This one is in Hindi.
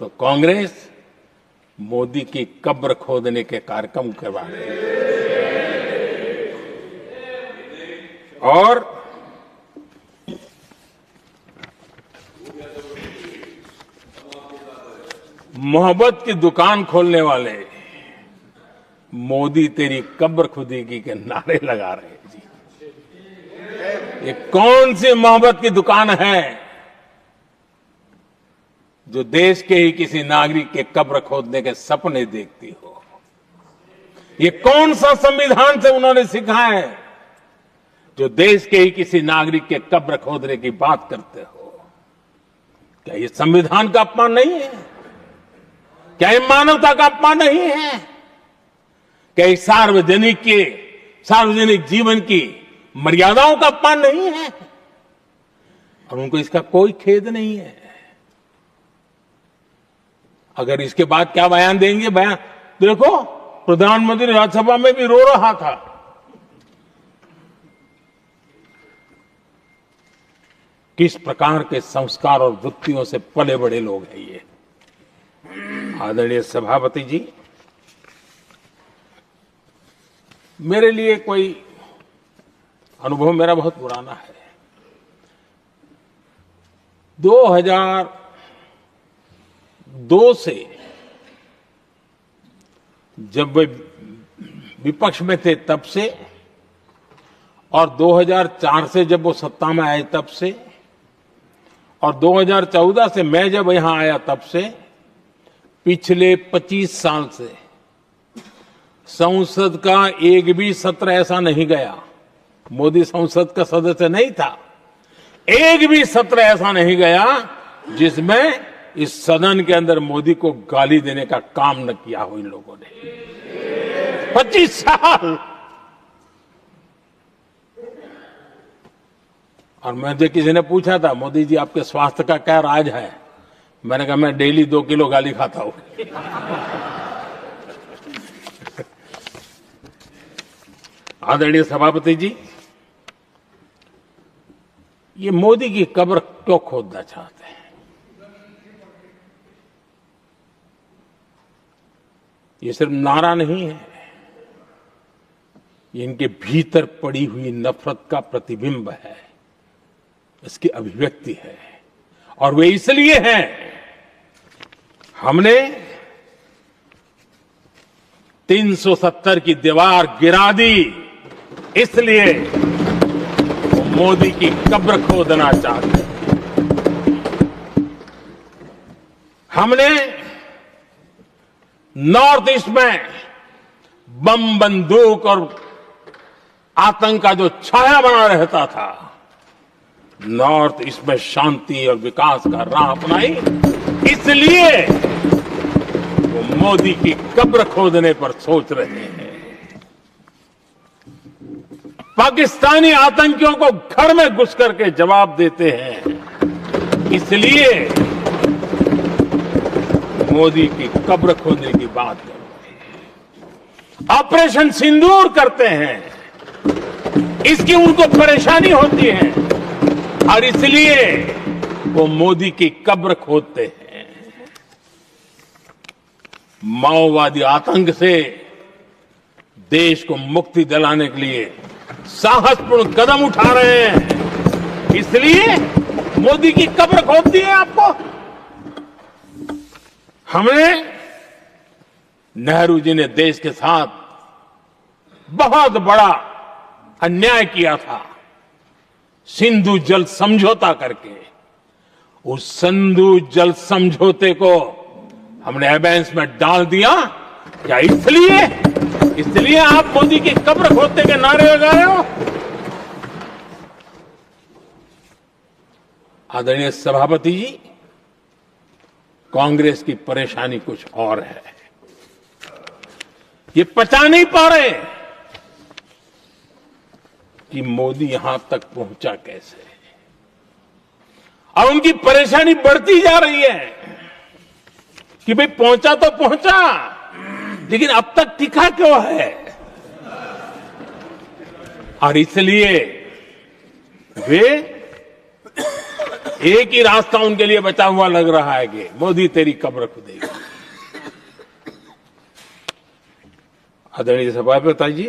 तो कांग्रेस मोदी की कब्र खोदने के कार्यक्रम करवा रही है। और मोहब्बत की दुकान खोलने वाले मोदी तेरी कब्र खुदेगी के नारे लगा रहे हैं जी। ये कौन सी मोहब्बत की दुकान है जो देश के ही किसी नागरिक के कब्र खोदने के सपने देखती हो? ये कौन सा संविधान से उन्होंने सीखा है जो देश के ही किसी नागरिक के कब्र खोदने की बात करते हो? क्या ये संविधान का अपमान नहीं है? क्या ये मानवता का अपमान नहीं है? क्या ये सार्वजनिक जीवन की मर्यादाओं का अपमान नहीं है? और उनको इसका कोई खेद नहीं है। अगर इसके बाद क्या बयान देंगे? बयान देखो, प्रधानमंत्री राज्यसभा में भी रो रहा था। किस प्रकार के संस्कार और वृत्तियों से पले बड़े लोग हैं ये। आदरणीय सभापति जी, मेरे लिए कोई अनुभव मेरा बहुत पुराना है। 2002 से जब वे विपक्ष में थे तब से, और 2004 से जब वो सत्ता में आए तब से, और 2014 से मैं जब यहां आया तब से, पिछले 25 साल से संसद का एक भी सत्र ऐसा नहीं गया, मोदी संसद का सदस्य नहीं था, एक भी सत्र ऐसा नहीं गया जिसमें इस सदन के अंदर मोदी को गाली देने का काम न किया हो इन लोगों ने। 25 साल। और मुझे किसी ने पूछा था, मोदी जी आपके स्वास्थ्य का क्या राज है? मैंने कहा, मैं डेली 2 किलो गाली खाता हूं। आदरणीय सभापति जी, ये मोदी की कब्र क्यों खोदना चाहते हैं? ये सिर्फ नारा नहीं है, ये इनके भीतर पड़ी हुई नफरत का प्रतिबिंब है, इसकी अभिव्यक्ति है। और वे इसलिए हैं, हमने 370 की दीवार गिरा दी, इसलिए वो मोदी की कब्र खोदना चाहते हैं। हमने नॉर्थ ईस्ट में बम, बंदूक और आतंक का जो छाया बना रहता था, नॉर्थ ईस्ट में शांति और विकास का राह अपनाई, इसलिए वो मोदी की कब्र खोदने पर सोच रहे हैं। पाकिस्तानी आतंकियों को घर में घुस करके जवाब देते हैं, इसलिए मोदी की कब्र खोदने की बात कर रहे हैं। ऑपरेशन सिंदूर करते हैं, इसकी उनको परेशानी होती है और इसलिए वो मोदी की कब्र खोदते हैं। माओवादी आतंक से देश को मुक्ति दिलाने के लिए साहसपूर्ण कदम उठा रहे हैं, इसलिए मोदी की कब्र खोदती है आपको। हमने, नेहरू जी ने देश के साथ बहुत बड़ा अन्याय किया था, सिंधु जल समझौता करके। उस सिंधु जल समझौते को हमने एबेंस में डाल दिया। क्या इसलिए आप मोदी की कब्र खोदने के नारे लगा रहे हो? आदरणीय सभापति जी, कांग्रेस की परेशानी कुछ और है। ये पचा नहीं पा रहे कि मोदी यहां तक पहुंचा कैसे, और उनकी परेशानी बढ़ती जा रही है कि भाई पहुंचा तो पहुंचा, लेकिन अब तक टिका क्यों है? और इसलिए वे एक ही रास्ता उनके लिए बचा हुआ लग रहा है कि मोदी तेरी कब्र खुदेगी। आदरणीय सभापति जी,